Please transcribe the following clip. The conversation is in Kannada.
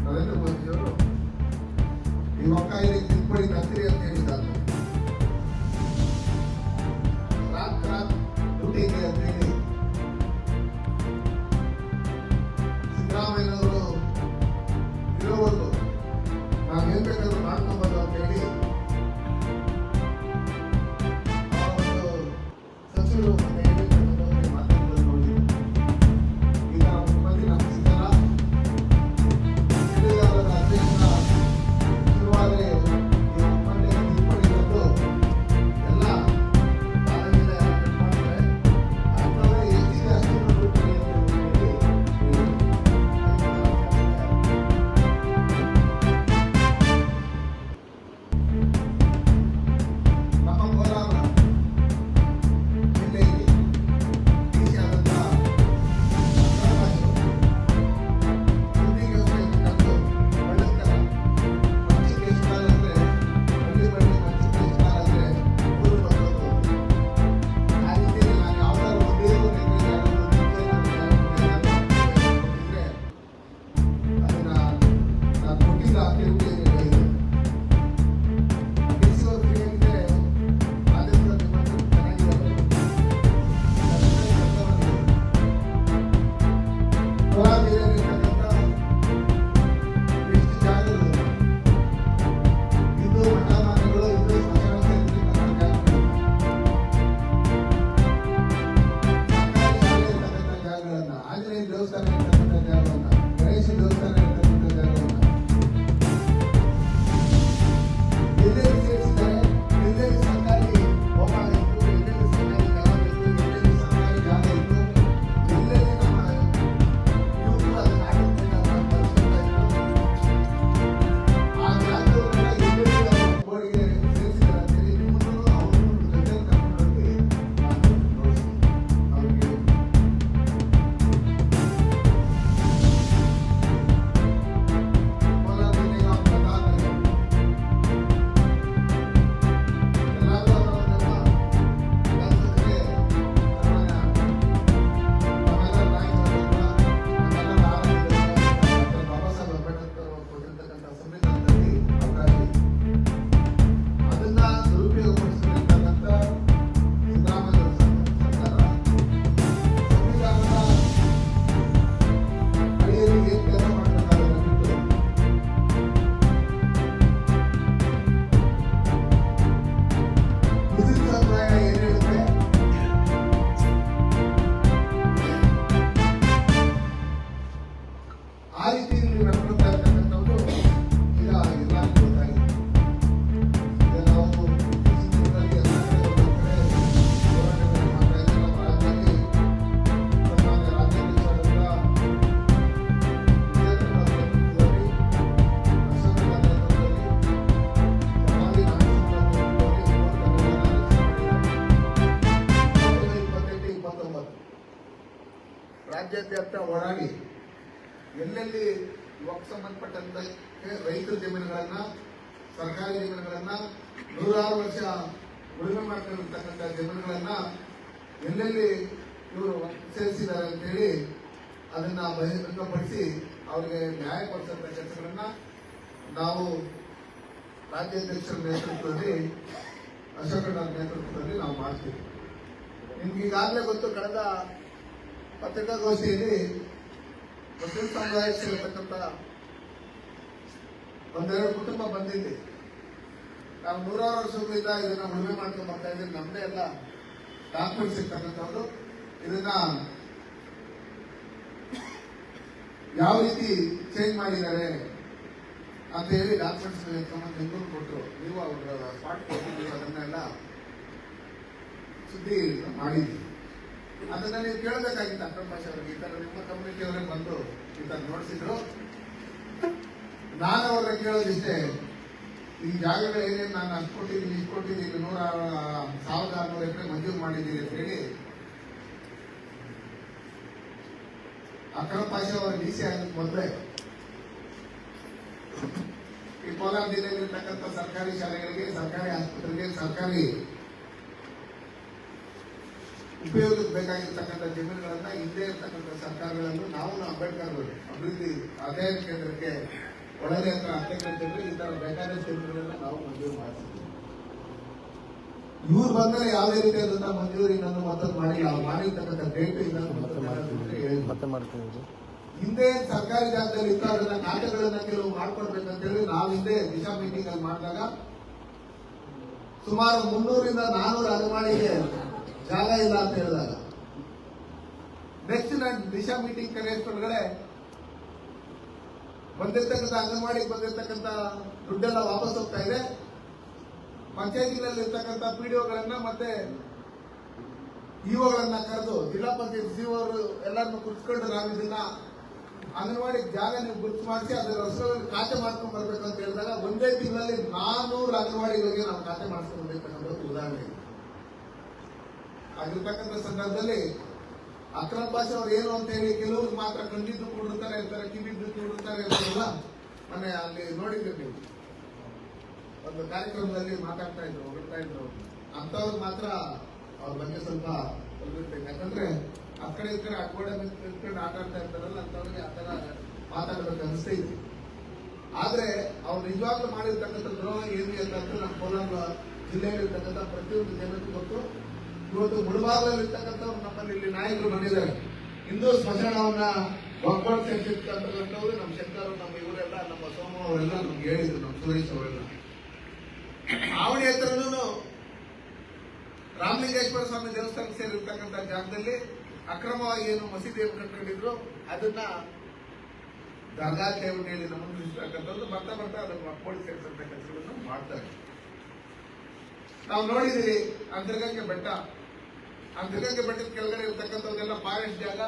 ನರೇಂದ್ರ ಮೋದಿಯವರು ಈ ಒಕ್ಕ ಇದಕ್ಕೆ ತಿದ್ದುಪಡಿ ತರ್ತೀರಿ ಅಂತ ಹೇಳಿದ್ದಾರೆ. ರಾತ್ ಡ್ಯೂಟಿಗೆ ಅಂತ ಹೇಳಿ ಸಿದ್ದರಾಮಯ್ಯನವರು ಇರೋವರೆಗೂ ನಾವೇನ್ ಬೇಕಾದ್ರೂ ಮಾಡ್ಕೊಬೋದು ಅಂತ ಹೇಳಿ ಸಚಿವರು ರಾಜ್ಯಾದ್ಯಂತ ಓಡಾಡಿ ಎಲ್ಲೆಲ್ಲಿ ವಕ್ಫ್ ಸಂಬಂಧಪಟ್ಟಂತೆ ರೈತರ ಜಮೀನುಗಳನ್ನ ಸರ್ಕಾರಿ ಜಮೀನುಗಳನ್ನ 106 ವರ್ಷ ಉಳುಮೆ ಮಾಡ್ಕೊಂಡಿರ್ತಕ್ಕಂಥ ಜಮೀನುಗಳನ್ನ ಎಲ್ಲೆಲ್ಲಿ ಇವರು ಸೇರಿಸಿದ್ದಾರೆ ಅಂತ ಹೇಳಿ ಅದನ್ನ ಬಹಿರಂಗಪಡಿಸಿ ಅವರಿಗೆ ನ್ಯಾಯ ಕೊಡಿಸಂತ ಕೆಲಸಗಳನ್ನ ನಾವು ರಾಜ್ಯಾಧ್ಯಕ್ಷರ ನೇತೃತ್ವದಲ್ಲಿ ಅಶೋಕಣ್ಣರ ನೇತೃತ್ವದಲ್ಲಿ ನಾವು ಮಾಡ್ತೀವಿ. ನಿಮ್ಗೆ ಈಗಾಗಲೇ ಗೊತ್ತು, ಕಳೆದ ಪತ್ರಿಕಾಗೋಷ್ಠಿಯಲ್ಲಿ ಮುಸ್ಲಿಂ ಸಮುದಾಯ ಸೇರಿರ್ತಕ್ಕಂಥ ಒಂದೆರಡು ಕುಟುಂಬ ಬಂದಿದೆ. ನಾವು 106 ವರ್ಷಗಳಿಂದ ಇದನ್ನ ಉಳುಮೆ ಮಾಡ್ಕೊಂಡು ಬರ್ತಾ ಇದ್ದೀವಿ. ನಮ್ಮದೇ ಎಲ್ಲ ಡಾಕ್ಯುಮೆಂಟ್ಸ್ ಇರ್ತಕ್ಕಂಥದ್ದು. ಇದನ್ನ ಯಾವ ರೀತಿ ಚೇಂಜ್ ಮಾಡಿದ್ದಾರೆ ಅಂತ ಹೇಳಿ ಡಾಕ್ಯುಮೆಂಟ್ಸ್ ಬೆಂಗಳೂರು ಕೊಟ್ಟರು. ನೀವು ಅವರ ಸ್ಪಾಟ್ ಕೊಟ್ಟಿದ್ದೀವಿ, ಅದನ್ನೆಲ್ಲ ಸುದ್ದಿ ಮಾಡಿದ್ವಿ. ಅದನ್ನ ನೀವು ಕೇಳಬೇಕಾಗಿತ್ತು ಅಕ್ರಮ್ ಭಾಷೆ ಅವರಿಗೆ. ಈ ತರ ನಿಮ್ಮ ಕಮ್ಯುನಿಟಿ ಅವರೇ ಬಂದು ಈ ತರ ನೋಡಿಸಿದ್ರು. ನಾನು ಅವ್ರನ್ನ ಕೇಳೋದಿಷ್ಟೇ, ಈ ಜಾಗಗಳು ಏನೇನು ನಾನು ಅಷ್ಟು ಕೊಟ್ಟಿದ್ದೀನಿ, ಇಷ್ಟು ಕೊಟ್ಟಿದ್ದೀನಿ, 1,600 ಎಕರೆ ಮಂಜೂರು ಮಾಡಿದ್ದೀನಿ ಅಂತ ಹೇಳಿ ಅಕ್ರಮ್ ಭಾಷೆ ಅವರ ಡಿಸಿ ಆಗಕ್ಕೆ ಮೊದಲೇ ಈ ಕೋಲಾರ ಜಿಲ್ಲೆಯಲ್ಲಿರ್ತಕ್ಕಂಥ ಸರ್ಕಾರಿ ಶಾಲೆಗಳಿಗೆ, ಸರ್ಕಾರಿ ಆಸ್ಪತ್ರೆಗೆ, ಸರ್ಕಾರಿ ಉಪಯೋಗಕ್ಕೆ ಬೇಕಾಗಿರ್ತಕ್ಕಂಥ ಜಮೀನುಗಳನ್ನ ಹಿಂದೆ ಇರ್ತಕ್ಕಂಥ ಸರ್ಕಾರಗಳನ್ನು ನಾವು ಅಂಬೇಡ್ಕರ್ ಅಭಿವೃದ್ಧಿ ಅಧ್ಯಯನ ಕೇಂದ್ರಕ್ಕೆ ಒಳಗೆ ಹತ್ರ ಅತ್ತೆಗಳಿದ್ರೆ ಈ ತರ ಬೇಕಾದ ಕ್ಷೇತ್ರಗಳನ್ನ ನಾವು ಮಂಜೂರು ಮಾಡಿಸಿದ್ವಿ. ಇವ್ರು ಬಂದ್ರೆ ಯಾವುದೇ ರೀತಿಯಾದಂತಹ ಮಂಜೂರಿ ಇನ್ನೊಂದು ಮತ್ತೊಂದು ಮಾಡಿಲ್ಲ. ಅವ್ರು ಮಾಡಿರ್ತಕ್ಕಂಥ ಡೇಟ್ ಮತ್ತೆ ಮಾಡ್ತೀವಿ. ಹಿಂದೆ ಸರ್ಕಾರಿ ಜಾಗದಲ್ಲಿ ಇತ್ತು, ಅದನ್ನ ಖಾತೆಗಳನ್ನ ಕೆಲವು ಮಾಡ್ಕೊಡ್ಬೇಕಂತ ಹೇಳಿ ನಾವು ಹಿಂದೆ ದಿಶಾ ಮೀಟಿಂಗ್ ಅಲ್ಲಿ ಮಾಡಿದಾಗ ಸುಮಾರು 300ರಿಂದ 400 ಅಂಗನವಾಡಿಗೆ ಜಾಗ ಇಲ್ಲ ಅಂತ ಹೇಳಿದಾಗ ನೆಕ್ಸ್ಟ್ ನಾನು ದಿಶಾ ಮೀಟಿಂಗ್ ಕರೆಯಷ್ಟೊಳಗಡೆ ಬಂದಿರ್ತಕ್ಕಂಥ ಅಂಗನವಾಡಿಗೆ ಬಂದಿರ್ತಕ್ಕಂಥ ದುಡ್ಡೆಲ್ಲ ವಾಪಸ್ ಹೋಗ್ತಾ ಇದೆ. ಪಂಚಾಯತಿಗಳಲ್ಲಿ ಇರ್ತಕ್ಕಂಥ ಪಿಡಿಒಗಳನ್ನ ಮತ್ತೆ ಇಒಗಳನ್ನ ಕರೆದು ಜಿಲ್ಲಾ ಪಂಚಾಯತ್ ಸಿಒ ಅವರು ಎಲ್ಲರನ್ನು ಕುರಿಸ್ಕೊಂಡು ನಾವು ಇದನ್ನ ಅಂಗನವಾಡಿ ಜಾಗ ನೀವು ಗುರುತು ಮಾಡಿಸಿ ಅದರ ಹೆಸರಲ್ಲಿ ಖಾತೆ ಮಾಡ್ಕೊಂಡು ಬರ್ಬೇಕು ಅಂತ ಹೇಳಿದಾಗ ಒಂದೇ ತಿಂಗಳಲ್ಲಿ 400 ಅಂಗನವಾಡಿಗಳಿಗೆ ನಾವು ಖಾತೆ ಮಾಡಿಸ್ಕೊಂಡು ಬಂದಿರ್ತಕ್ಕಂಥ ಉದಾಹರಣೆ ಆಗಿರ್ತಕ್ಕಂಥ ಸಂದರ್ಭದಲ್ಲಿ ಅಕ್ರಮ್ ಭಾಷೆ ಅವ್ರು ಏನು ಅಂತ ಹೇಳಿ ಕೆಲವ್ರಿಗೆ ಮಾತ್ರ ಕಂಡಿದ್ದು ಕೂಡಿರ್ತಾರೆ ಇರ್ತಾರೆ, ಕಿವಿದ್ದು ಕೂಡಿರ್ತಾರೆ ಅಂತೆಲ್ಲ ಮೊನ್ನೆ ಅಲ್ಲಿ ನೋಡಿದ್ರಿ ನೀವು ಒಂದು ಕಾರ್ಯಕ್ರಮದಲ್ಲಿ ಮಾತಾಡ್ತಾ ಇದ್ರು, ಹೊಗಳ್ತಾ ಇದ್ರು. ಅಂತವ್ರಿಗೆ ಮಾತ್ರ ಅವ್ರ ಬಗ್ಗೆ ಸ್ವಲ್ಪ ಹೊರಗಿರ್ಬೇಕು. ಯಾಕಂದ್ರೆ ಆ ಕಡೆ ಈ ಕಡೆ ಅಡ್ಗೋಡೆ ನಿಂತ್ಕೊಂಡು ಆಟ ಆಡ್ತಾ ಇರ್ತಾರಲ್ಲ ಅಂತವ್ರಿಗೆ ಆ ತರ ಮಾತಾಡ್ಬೇಕು ಅನಿಸ್ತೈತಿ. ಆದ್ರೆ ಅವ್ರು ನಿಜವಾಗ್ಲೂ ಮಾಡಿರ್ತಕ್ಕಂಥ ದ್ರೋಹ ಏನು ಅಂತ ನಮ್ಮ ಕೋಲಾರ ಜಿಲ್ಲೆಯಲ್ಲಿರ್ತಕ್ಕಂಥ ಪ್ರತಿಯೊಂದು ಜನಕ್ಕೂ ಗೊತ್ತು. ಇವತ್ತು ಮುಳಬಾಗಲಲ್ಲಿರ್ತಕ್ಕಂಥವ್ರು ನಮ್ಮಲ್ಲಿ ಇಲ್ಲಿ ನಾಯಕರು ಬಂದಿದ್ದಾರೆ. ಹಿಂದೂ ಸ್ಮಶಾನವನ್ನ ಒಗ್ಗಟ್ಟಿರ್ತಕ್ಕಂಥವ್ರು ನಮ್ಮ ಶಂಕರ್, ನಮ್ಮ ಇವರೆಲ್ಲ, ನಮ್ಮ ಸೋಮ ಅವರೆಲ್ಲ ನಮ್ಗೆ ಹೇಳಿದ್ರು, ನಮ್ಮ ಸುರೇಶ್ ಅವರೆಲ್ಲ. ಆವಣಿ ಹತ್ರನೂ ರಾಮಲಿಂಗೇಶ್ವರ ಸ್ವಾಮಿ ದೇವಸ್ಥಾನಕ್ಕೆ ಸೇರಿರ್ತಕ್ಕಂಥ ಜಾಗದಲ್ಲಿ ಅಕ್ರಮವಾಗಿ ಏನು ಮಸೀದಿಯನ್ನು ಕಟ್ಕೊಂಡಿದ್ರು ಅದನ್ನ ದರ್ಗಾ ಠೇವಣಿ ಹೇಳಿ ನಮ್ಮನ್ನು ಇರ್ತಕ್ಕಂಥದ್ದು ಬರ್ತಾ ಬರ್ತಾ ಅದನ್ನು ಮಕ್ಕಳು ಸೇರಿಸಂತ ಕೆಲಸಗಳನ್ನು ಮಾಡ್ತಾರೆ. ನಾವು ನೋಡಿದೀವಿ ಅಂತರ್ಗಂಗೆ ಬೆಟ್ಟ, ಅಂತರ್ಗಂಗೆ ಬೆಟ್ಟದ ಕೆಳಗಡೆ ಇರ್ತಕ್ಕಂಥದ್ದೆಲ್ಲ ಫಾರೆಸ್ಟ್ ಜಾಗ.